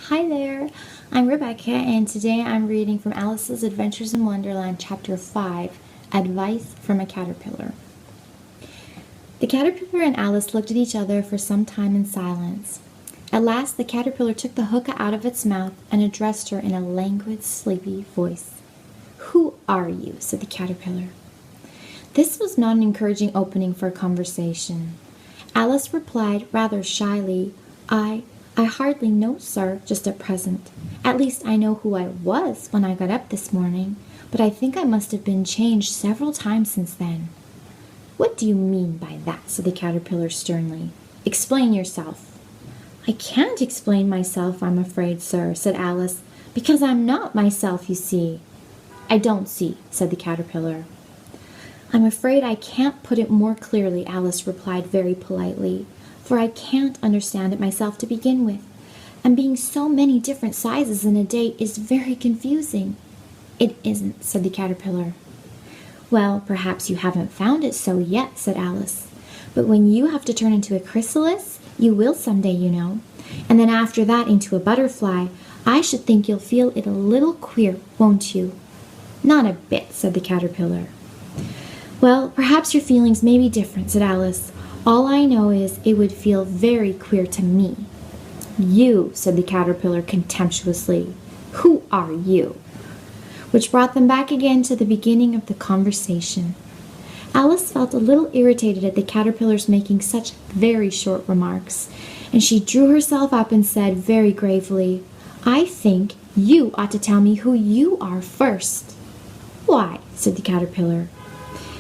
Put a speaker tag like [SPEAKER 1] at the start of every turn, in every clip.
[SPEAKER 1] Hi there, I'm Rebecca, and today I'm reading from Alice's Adventures in Wonderland, Chapter 5, Advice from a Caterpillar. The caterpillar and Alice looked at each other for some time in silence. At last, the caterpillar took the hookah out of its mouth and addressed her in a languid, sleepy voice. "Who are you?" said the caterpillar. This was not an encouraging opening for a conversation. Alice replied rather shyly, I hardly know, sir, just at present. At least I know who I was when I got up this morning, but I think I must have been changed several times since then." "What do you mean by that?" said the caterpillar sternly. "Explain yourself." "I can't explain myself, I'm afraid, sir," said Alice, "because I'm not myself, you see." "I don't see," said the caterpillar. "I'm afraid I can't put it more clearly," Alice replied very politely, "for I can't understand it myself to begin with, and being so many different sizes in a day is very confusing." "It isn't," said the caterpillar. "Well, perhaps you haven't found it so yet," said Alice, "but when you have to turn into a chrysalis, you will someday, you know, and then after that into a butterfly, I should think you'll feel it a little queer, won't you?" "Not a bit," said the caterpillar. "Well, perhaps your feelings may be different," said Alice. "All I know is it would feel very queer to me." "You," said the caterpillar contemptuously. "Who are you?" Which brought them back again to the beginning of the conversation. Alice felt a little irritated at the caterpillar's making such very short remarks, and she drew herself up and said very gravely, "I think you ought to tell me who you are first." "Why?" said the caterpillar.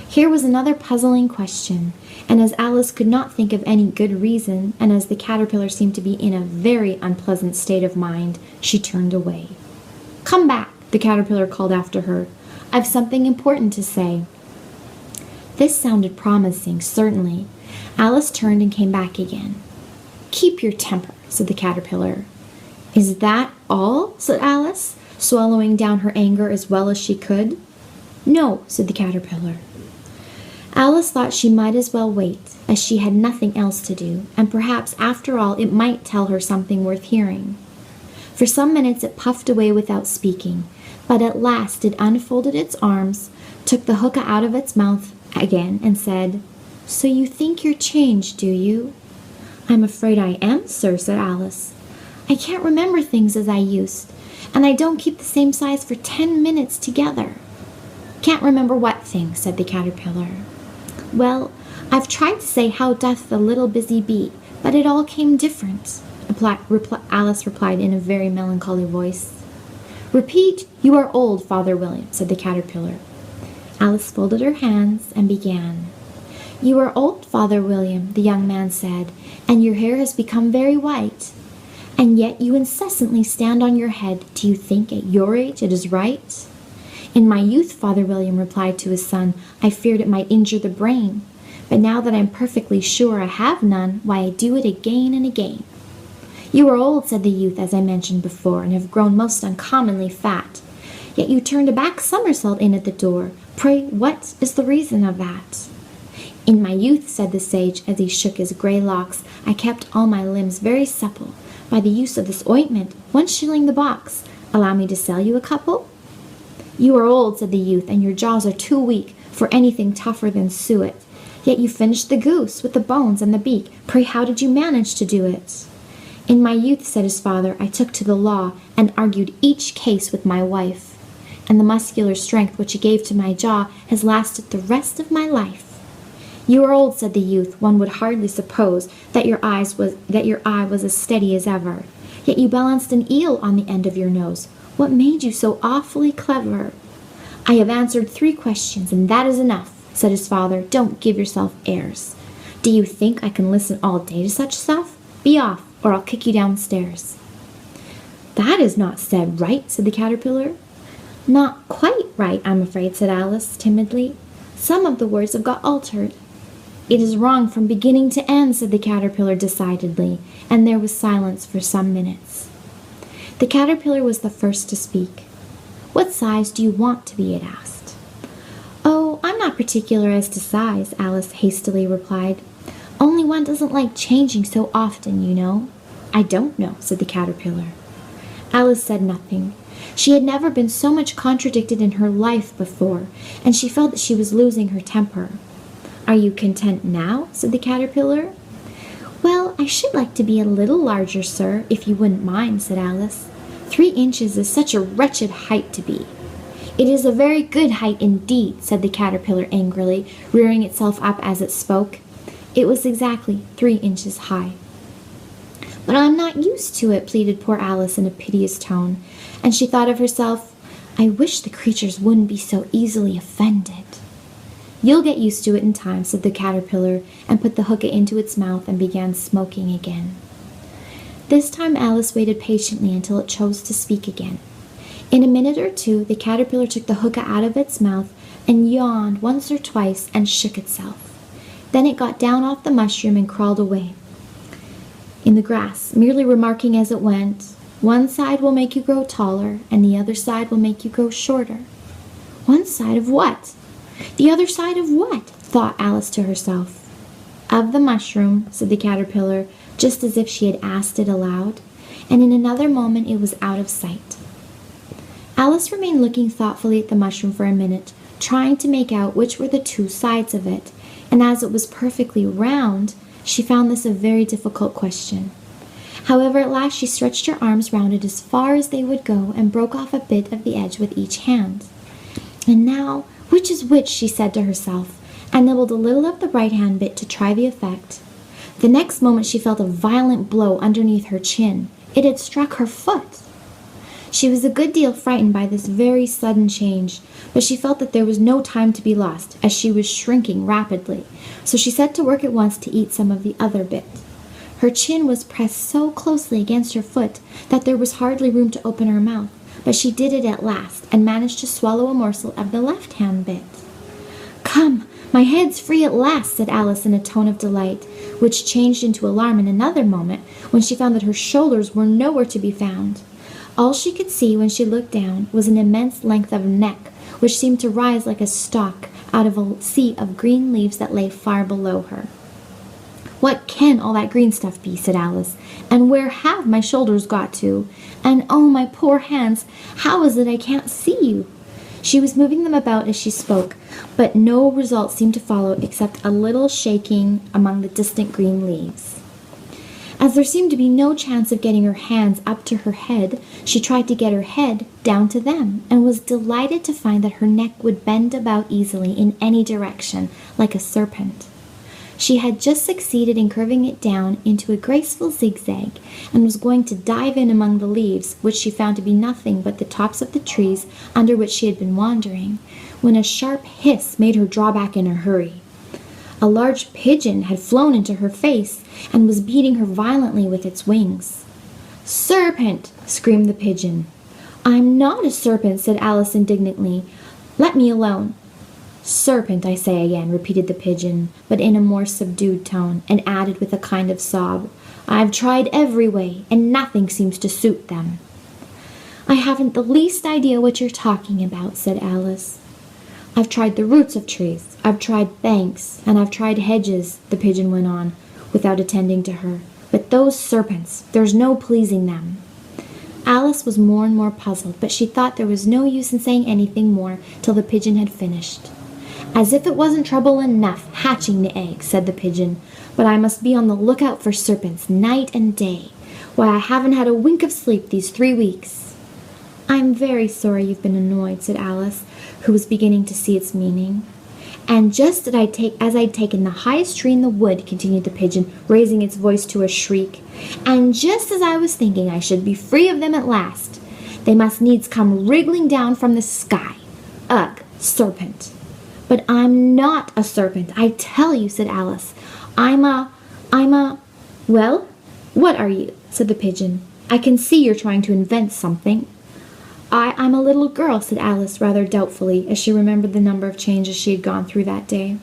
[SPEAKER 1] Here was another puzzling question, and as Alice could not think of any good reason, and as the caterpillar seemed to be in a very unpleasant state of mind, she turned away. "Come back," the caterpillar called after her. "I've something important to say." This sounded promising, certainly. Alice turned and came back again. "Keep your temper," said the caterpillar. "Is that all?" said Alice, swallowing down her anger as well as she could. "No," said the caterpillar. Alice thought she might as well wait, as she had nothing else to do, and perhaps after all it might tell her something worth hearing. For some minutes it puffed away without speaking, but at last it unfolded its arms, took the hookah out of its mouth again, and said, "So you think you're changed, do you?" "I'm afraid I am, sir," said Alice. "I can't remember things as I used, and I don't keep the same size for 10 minutes together." "Can't remember what thing?" said the caterpillar. "Well, I've tried to say, 'How doth the little busy bee?' but it all came different," Alice replied in a very melancholy voice. "Repeat, 'You are old, Father William,'" said the caterpillar. Alice folded her hands and began. "You are old, Father William," the young man said, "and your hair has become very white. And yet you incessantly stand on your head. Do you think at your age it is right?" "In my youth," Father William replied to his son, "I feared it might injure the brain. But now that I'm perfectly sure I have none, why, I do it again and again." "You are old," said the youth, "as I mentioned before, and have grown most uncommonly fat. Yet you turned a back somersault in at the door. Pray, what is the reason of that?" "In my youth," said the sage, as he shook his grey locks, "I kept all my limbs very supple. By the use of this ointment, 1 shilling the box. Allow me to sell you a couple?" "You are old," said the youth, "and your jaws are too weak for anything tougher than suet. Yet you finished the goose with the bones and the beak. Pray, how did you manage to do it?" "In my youth," said his father, "I took to the law and argued each case with my wife. And the muscular strength which it gave to my jaw has lasted the rest of my life." "You are old," said the youth. "One would hardly suppose that your eye was as steady as ever. Yet you balanced an eel on the end of your nose. What made you so awfully clever?" "I have answered 3 questions, and that is enough," said his father. "Don't give yourself airs. Do you think I can listen all day to such stuff? Be off, or I'll kick you downstairs." "That is not said right," said the caterpillar. "Not quite right, I'm afraid," said Alice timidly. "Some of the words have got altered." "It is wrong from beginning to end," said the caterpillar decidedly, and there was silence for some minutes. The caterpillar was the first to speak. "What size do you want to be?" it asked. "Oh, I'm not particular as to size," Alice hastily replied. "Only one doesn't like changing so often, you know." "I don't know," said the caterpillar. Alice said nothing. She had never been so much contradicted in her life before, and she felt that she was losing her temper. "Are you content now?" said the caterpillar. "Well, I should like to be a little larger, sir, if you wouldn't mind," said Alice. 3 inches is such a wretched height to be." "It is a very good height indeed," said the caterpillar angrily, rearing itself up as it spoke. It was exactly 3 inches high. "But I'm not used to it," pleaded poor Alice in a piteous tone, and she thought of herself, "I wish the creatures wouldn't be so easily offended." "You'll get used to it in time," said the caterpillar, and put the hookah into its mouth and began smoking again. This time Alice waited patiently until it chose to speak again. In a minute or two, the caterpillar took the hookah out of its mouth and yawned once or twice and shook itself. Then it got down off the mushroom and crawled away in the grass, merely remarking as it went, "One side will make you grow taller, and the other side will make you grow shorter." "One side of what? The other side of what?" thought Alice to herself. "Of the mushroom," said the caterpillar, just as if she had asked it aloud, and in another moment it was out of sight. Alice remained looking thoughtfully at the mushroom for a minute, trying to make out which were the 2 sides of it, and as it was perfectly round, she found this a very difficult question. However, at last she stretched her arms round it as far as they would go and broke off a bit of the edge with each hand. "And now, which is which?" she said to herself, and nibbled a little of the right-hand bit to try the effect. The next moment she felt a violent blow underneath her chin. It had struck her foot. She was a good deal frightened by this very sudden change, but she felt that there was no time to be lost, as she was shrinking rapidly, so she set to work at once to eat some of the other bit. Her chin was pressed so closely against her foot that there was hardly room to open her mouth, but she did it at last, and managed to swallow a morsel of the left-hand bit. "Come, my head's free at last," said Alice in a tone of delight, which changed into alarm in another moment when she found that her shoulders were nowhere to be found. All she could see when she looked down was an immense length of neck, which seemed to rise like a stalk out of a sea of green leaves that lay far below her. "What can all that green stuff be?" said Alice, "and where have my shoulders got to? And oh, my poor hands, how is it I can't see you?" She was moving them about as she spoke, but no result seemed to follow except a little shaking among the distant green leaves. As there seemed to be no chance of getting her hands up to her head, she tried to get her head down to them, and was delighted to find that her neck would bend about easily in any direction, like a serpent. She had just succeeded in curving it down into a graceful zigzag, and was going to dive in among the leaves, which she found to be nothing but the tops of the trees under which she had been wandering, when a sharp hiss made her draw back in a hurry. A large pigeon had flown into her face, and was beating her violently with its wings. "Serpent!" screamed the pigeon. "I'm not a serpent," said Alice indignantly. "Let me alone." "Serpent, I say again," repeated the pigeon, but in a more subdued tone, and added with a kind of sob, "I've tried every way, and nothing seems to suit them." "I haven't the least idea what you're talking about," said Alice. "I've tried the roots of trees, I've tried banks, and I've tried hedges," the pigeon went on, without attending to her. "But those serpents, there's no pleasing them." Alice was more and more puzzled, but she thought there was no use in saying anything more till the pigeon had finished. "As if it wasn't trouble enough hatching the egg," said the pigeon, "but I must be on the lookout for serpents night and day. Why, I haven't had a wink of sleep these 3 weeks." "I'm very sorry you've been annoyed," said Alice, who was beginning to see its meaning. "And just as I'd taken the highest tree in the wood," continued the pigeon, raising its voice to a shriek, "and just as I was thinking I should be free of them at last, they must needs come wriggling down from the sky. Ugh, serpent!" "But I'm not a serpent, I tell you," said Alice. I'm a... "Well, what are you?" said the pigeon. "I can see you're trying to invent something." I'm a little girl," said Alice rather doubtfully, as she remembered the number of changes she had gone through that day.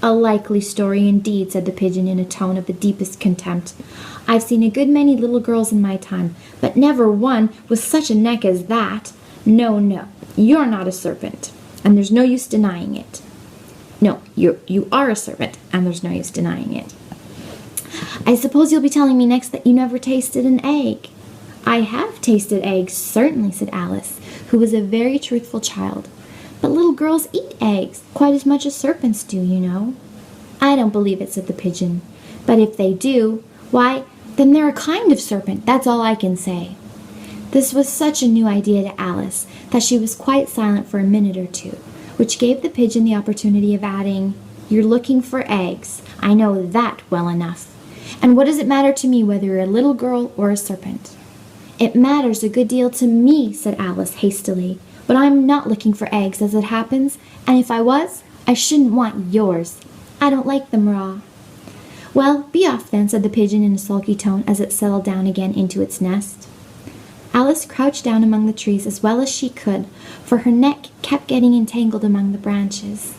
[SPEAKER 1] "A likely story indeed," said the pigeon in a tone of the deepest contempt. "I've seen a good many little girls in my time, but never one with such a neck as that. No, you're not a serpent, and there's no use denying it. No, you are a serpent, and there's no use denying it. I suppose you'll be telling me next that you never tasted an egg." I have tasted eggs, certainly, said Alice, who was a very truthful child. But little girls eat eggs, quite as much as serpents do, you know. I don't believe it, said the pigeon. But if they do, why, then they're a kind of serpent, that's all I can say. This was such a new idea to Alice that she was quite silent for a minute or two, which gave the pigeon the opportunity of adding, You're looking for eggs. I know that well enough. And what does it matter to me whether you're a little girl or a serpent? It matters a good deal to me, said Alice hastily, but I'm not looking for eggs as it happens, and if I was, I shouldn't want yours. I don't like them raw. Well, be off then, said the pigeon in a sulky tone as it settled down again into its nest. Alice crouched down among the trees as well as she could, for her neck kept getting entangled among the branches,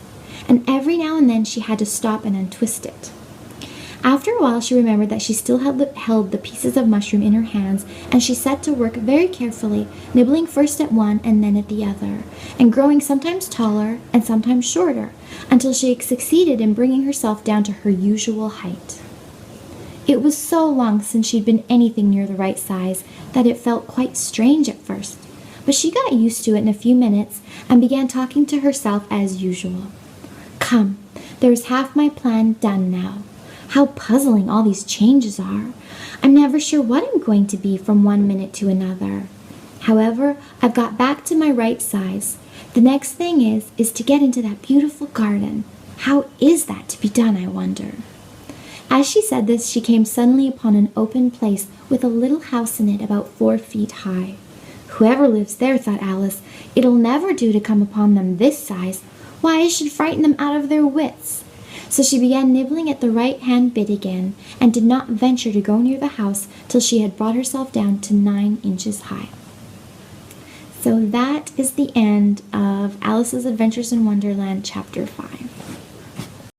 [SPEAKER 1] and every now and then she had to stop and untwist it. After a while she remembered that she still held the pieces of mushroom in her hands, and she set to work very carefully, nibbling first at one and then at the other, and growing sometimes taller and sometimes shorter, until she had succeeded in bringing herself down to her usual height. It was so long since she'd been anything near the right size that it felt quite strange at first, but she got used to it in a few minutes and began talking to herself as usual. Come, there's half my plan done now. How puzzling all these changes are. I'm never sure what I'm going to be from one minute to another. However, I've got back to my right size. The next thing is to get into that beautiful garden. How is that to be done, I wonder? As she said this, she came suddenly upon an open place with a little house in it about 4 feet high. Whoever lives there, thought Alice, it'll never do to come upon them this size. Why, I should frighten them out of their wits. So she began nibbling at the right-hand bit again, and did not venture to go near the house till she had brought herself down to 9 inches high. So that is the end of Alice's Adventures in Wonderland, Chapter 5.